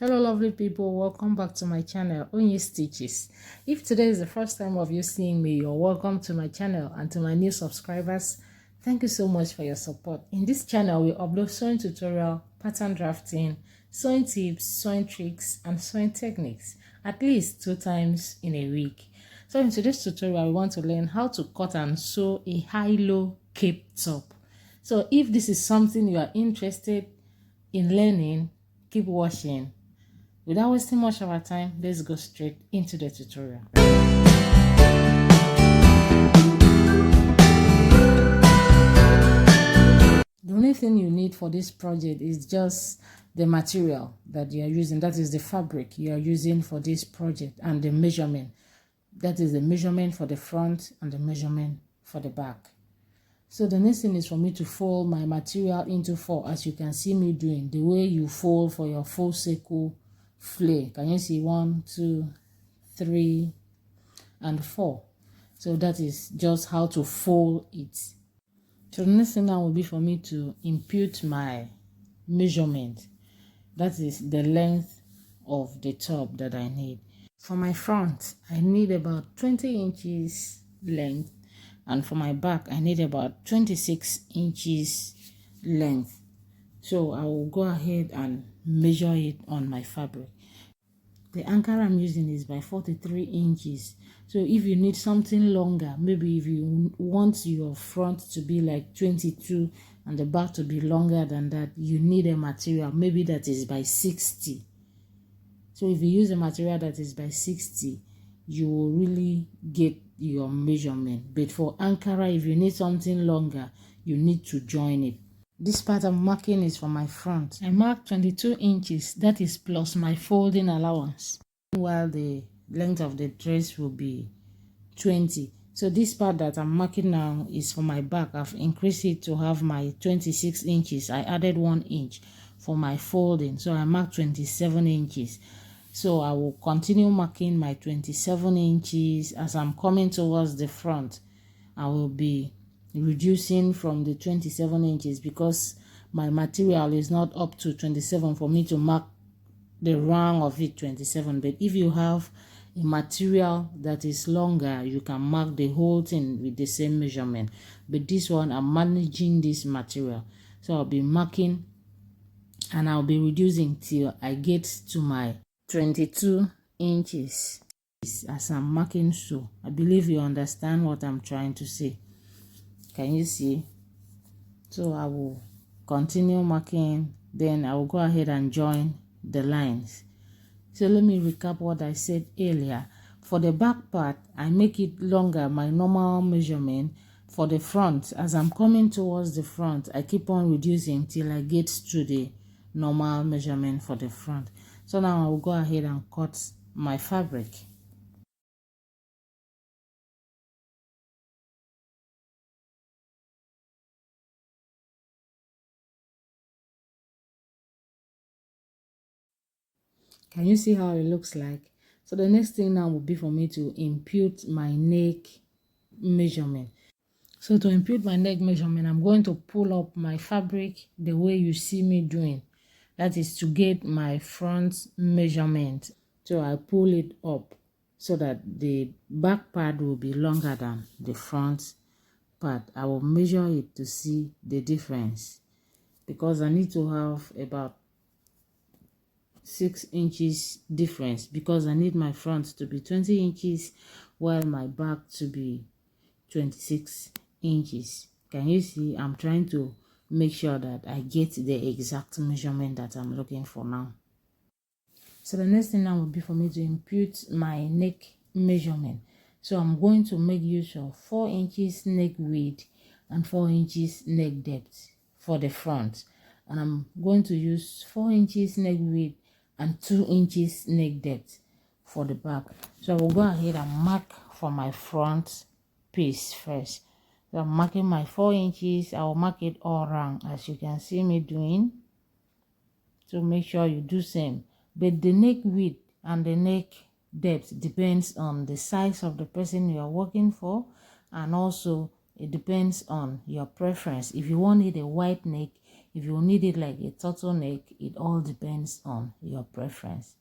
Hello lovely people, welcome back to my channel Unyistitches. If today is the first time of you seeing me, you're welcome to my channel. And to my new subscribers, thank you so much for your support. In this channel we upload sewing tutorial, pattern drafting, sewing tips, sewing tricks and sewing techniques at least 2 times in a week. So in today's tutorial we want to learn how to cut and sew a high-low cape top. So if this is something you are interested in learning, keep watching. Without wasting much of our time, let's go straight into the tutorial. The only thing you need for this project is just the material that you are using, that is the fabric you are using for this project, and the measurement. That is the measurement for the front and the measurement for the back. So the next thing is for me to fold my material into 4, as you can see me doing, the way you fold for your full circle flare. Can you see 1, 2, 3 and 4? So that is just how to fold it. So the next thing now will be for me to impute my measurement. That is the length of the top that I need. For my front, I need about 20 inches length, and for my back I need about 26 inches length. So I will go ahead and measure it on my fabric. The anchor I'm using is by 43 inches. So if you need something longer, maybe if you want your front to be like 22 and the back to be longer than that, you need a material maybe that is by 60. So if you use a material that is by 60, you will really get your measurement. But for anchor, if you need something longer, you need to join it. This part I'm marking is for my front. I marked 22 inches, that is plus my folding allowance, while the length of the dress will be 20. So this part that I'm marking now is for my back. I've increased it to have my 26 inches. I added 1 inch for my folding, so I marked 27 inches. So I will continue marking my 27 inches as I'm coming towards the front. I will be reducing from the 27 inches because my material is not up to 27 for me to mark the round of it 27. But if you have a material that is longer, you can mark the whole thing with the same measurement. But this one, I'm managing this material, so I'll be marking and I'll be reducing till I get to my 22 inches as I'm marking. So I believe you understand what I'm trying to say. Can you see? So I will continue marking, then I will go ahead and join the lines. So let me recap what I said earlier. For the back part, I make it longer, my normal measurement. For the front, as I'm coming towards the front, I keep on reducing till I get to the normal measurement for the front. So now I will go ahead and cut my fabric. Can you see how it looks like? So the next thing now will be for me to impute my neck measurement. So to impute my neck measurement, I'm going to pull up my fabric the way you see me doing. That is to get my front measurement. So I pull it up so that the back part will be longer than the front part. I will measure it to see the difference because I need to have about 6 inches difference because I need my front to be 20 inches while my back to be 26 inches. Can you see? I'm trying to make sure that I get the exact measurement that I'm looking for now. So the next thing now will be for me to impute my neck measurement. So I'm going to make use of 4 inches neck width and 4 inches neck depth for the front, and I'm going to use 4 inches neck width and 2 inches neck depth for the back. So I will go ahead and mark for my front piece first. So I'm marking my 4 inches. I will mark it all around as you can see me doing. So make sure you do same. But the neck width and the neck depth depends on the size of the person you are working for, and also it depends on your preference. If you want it a wide neck, If you need it like a turtleneck, it all depends on your preference.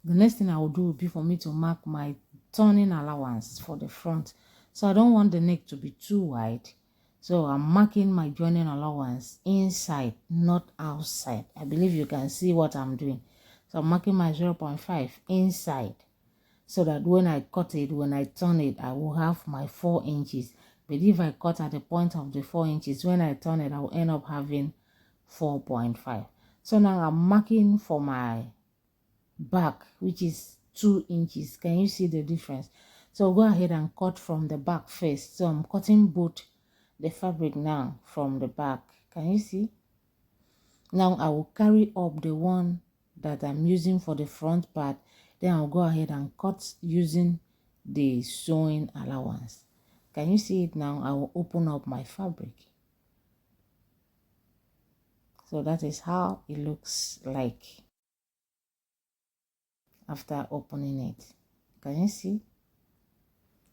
The next thing I will do will be for me to mark my turning allowance for the front. So I don't want the neck to be too wide. So I'm marking my joining allowance inside, not outside. I believe you can see what I'm doing. So I'm marking my 0.5 inside, so that when I cut it, when I turn it, I will have my 4 inches. But if I cut at the point of the 4 inches, when I turn it, I will end up having 4.5. So now I'm marking for my back, which is 2 inches. Can you see the difference? So I'll go ahead and cut from the back first. So I'm cutting both the fabric now from the back. Can you see? Now I will carry up the one that I'm using for the front part. Then I'll go ahead and cut using the sewing allowance. Can you see it now? I will open up my fabric. So that is how it looks like after opening it. Can you see?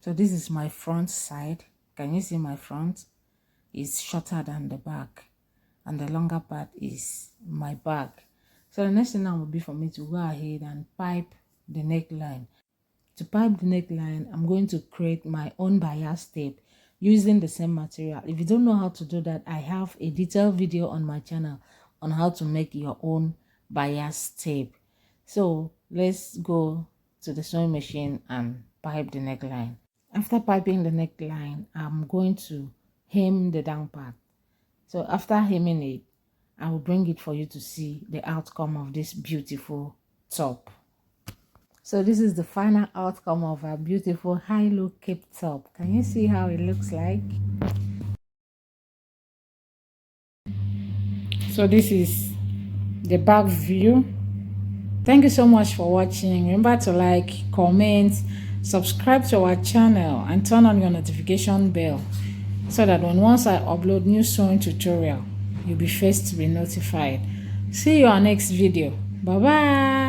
So this is my front side. Can you see my front? It's shorter than the back, and the longer part is my back. So the next thing now will be for me to go ahead and pipe the neckline. To pipe the neckline, I'm going to create my own bias tape using the same material. If you don't know how to do that, I have a detailed video on my channel on how to make your own bias tape. So let's go to the sewing machine and pipe the neckline. After piping the neckline, I'm going to hem the down part. So after hemming it, I will bring it for you to see the outcome of this beautiful top. So this is the final outcome of our beautiful high-low cape top. Can you see how it looks like? So this is the back view. Thank you so much for watching. Remember to like, comment, subscribe to our channel, and turn on your notification bell so that once I upload new sewing tutorial, you'll be first to be notified. See you on next video. Bye bye.